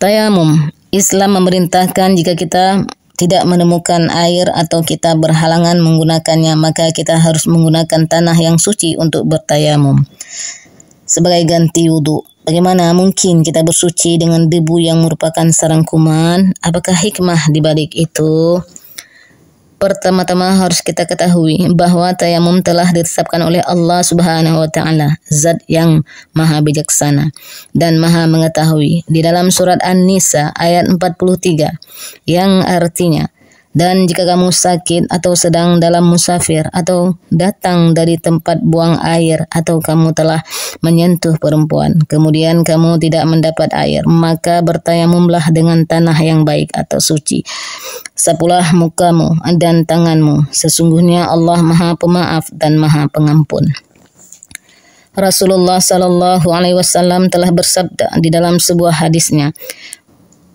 Tayamum. Islam memerintahkan jika kita tidak menemukan air atau kita berhalangan menggunakannya, maka kita harus menggunakan tanah yang suci untuk bertayamum sebagai ganti wudhu. Bagaimana mungkin kita bersuci dengan debu yang merupakan sarang kuman? Apakah hikmah di balik itu? Pertama-tama harus kita ketahui bahwa tayamum telah ditetapkan oleh Allah Subhanahu wa taala, Zat yang Maha bijaksana dan Maha mengetahui, di dalam surat An-Nisa ayat 43 yang artinya, dan jika kamu sakit atau sedang dalam musafir atau datang dari tempat buang air atau kamu telah menyentuh perempuan kemudian kamu tidak mendapat air, maka bertayamumlah dengan tanah yang baik atau suci. Sapulah mukamu dan tanganmu, sesungguhnya Allah Maha Pemaaf dan Maha Pengampun. Rasulullah sallallahu alaihi wasallam telah bersabda di dalam sebuah hadisnya,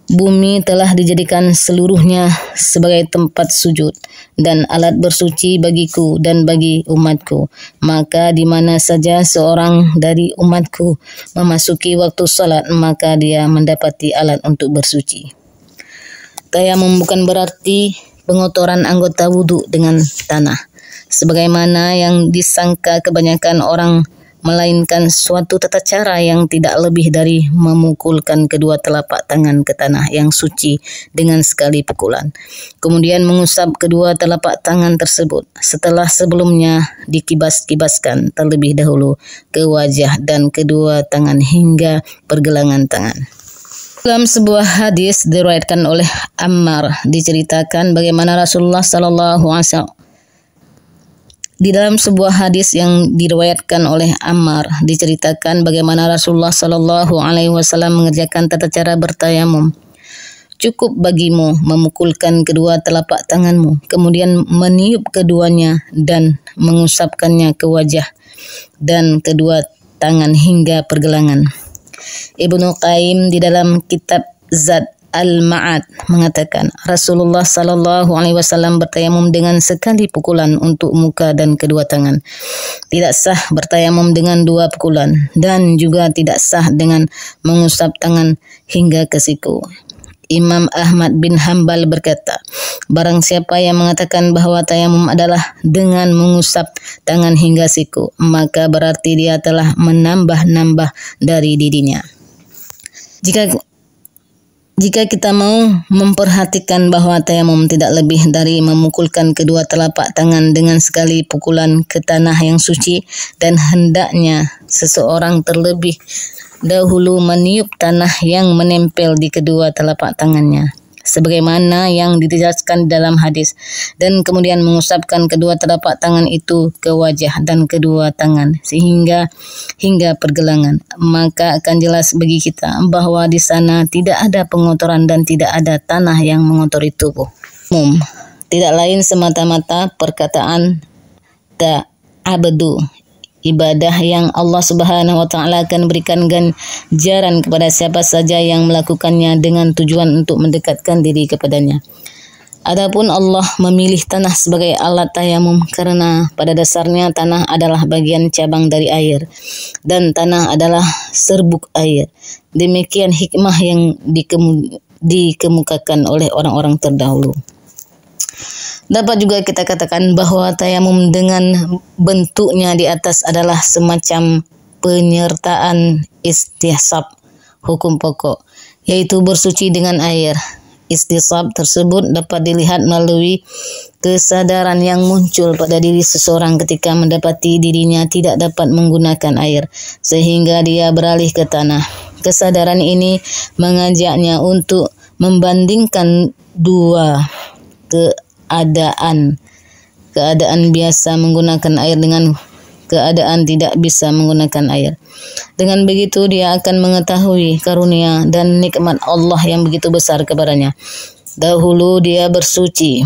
bumi telah dijadikan seluruhnya sebagai tempat sujud dan alat bersuci bagiku dan bagi umatku. Maka di mana saja seorang dari umatku memasuki waktu salat, maka dia mendapati alat untuk bersuci. Tayamum bukan berarti pengotoran anggota wudhu dengan tanah, sebagaimana yang disangka kebanyakan orang, melainkan suatu tata cara yang tidak lebih dari memukulkan kedua telapak tangan ke tanah yang suci dengan sekali pukulan, kemudian mengusap kedua telapak tangan tersebut setelah sebelumnya dikibas-kibaskan terlebih dahulu ke wajah dan kedua tangan hingga pergelangan tangan. Dalam sebuah hadis diriwayatkan oleh Ammar diceritakan bagaimana Rasulullah sallallahu alaihi wasallam. Di dalam sebuah hadis yang diriwayatkan oleh Ammar diceritakan bagaimana Rasulullah sallallahu alaihi wasallam mengerjakan tata cara bertayamum. Cukup bagimu memukulkan kedua telapak tanganmu, kemudian meniup keduanya dan mengusapkannya ke wajah dan kedua tangan hingga pergelangan. Ibnu Qayyim di dalam kitab Zad Al-Ma'ad mengatakan Rasulullah sallallahu alaihi wasallam bertayamum dengan sekali pukulan untuk muka dan kedua tangan. Tidak sah bertayamum dengan dua pukulan dan juga tidak sah dengan mengusap tangan hingga ke siku. Imam Ahmad bin Hanbal berkata, barang siapa yang mengatakan bahwa tayamum adalah dengan mengusap tangan hingga siku, maka berarti dia telah menambah-nambah dari dirinya. Jika kita mau memperhatikan bahwa tayamum tidak lebih dari memukulkan kedua telapak tangan dengan sekali pukulan ke tanah yang suci, dan hendaknya seseorang terlebih dahulu meniup tanah yang menempel di kedua telapak tangannya, sebagaimana yang dijelaskan dalam hadis, dan kemudian mengusapkan kedua telapak tangan itu ke wajah dan kedua tangan hingga pergelangan, maka akan jelas bagi kita bahwa di sana tidak ada pengotoran dan tidak ada tanah yang mengotori tubuh. Tidak lain semata-mata perkataan ta'abdu, ibadah yang Allah Subhanahu wa taala akan berikan ganjaran kepada siapa saja yang melakukannya dengan tujuan untuk mendekatkan diri kepadanya. Adapun Allah memilih tanah sebagai alat tayamum karena pada dasarnya tanah adalah bagian cabang dari air dan tanah adalah serbuk air. Demikian hikmah yang dikemukakan oleh orang-orang terdahulu. Dapat juga kita katakan bahwa tayamum dengan bentuknya di atas adalah semacam penyertaan istihsab hukum pokok, yaitu bersuci dengan air. Istihsab tersebut dapat dilihat melalui kesadaran yang muncul pada diri seseorang ketika mendapati dirinya tidak dapat menggunakan air, sehingga dia beralih ke tanah. Kesadaran ini mengajaknya untuk membandingkan dua keadaan biasa menggunakan air dengan keadaan tidak bisa menggunakan air. Dengan begitu dia akan mengetahui karunia dan nikmat Allah yang begitu besar kepadanya. Dahulu dia bersuci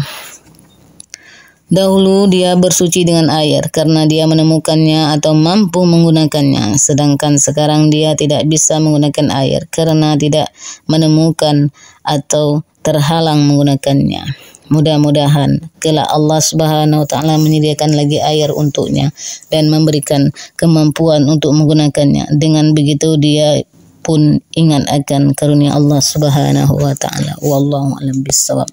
dengan air karena dia menemukannya atau mampu menggunakannya, sedangkan sekarang dia tidak bisa menggunakan air karena tidak menemukan atau terhalang menggunakannya. Mudah-mudahan kelak Allah Subhanahu wa taala menyediakan lagi air untuknya dan memberikan kemampuan untuk menggunakannya. Dengan begitu dia pun ingat akan karunia Allah Subhanahu wa taala. Wallahu a'lam bishawab.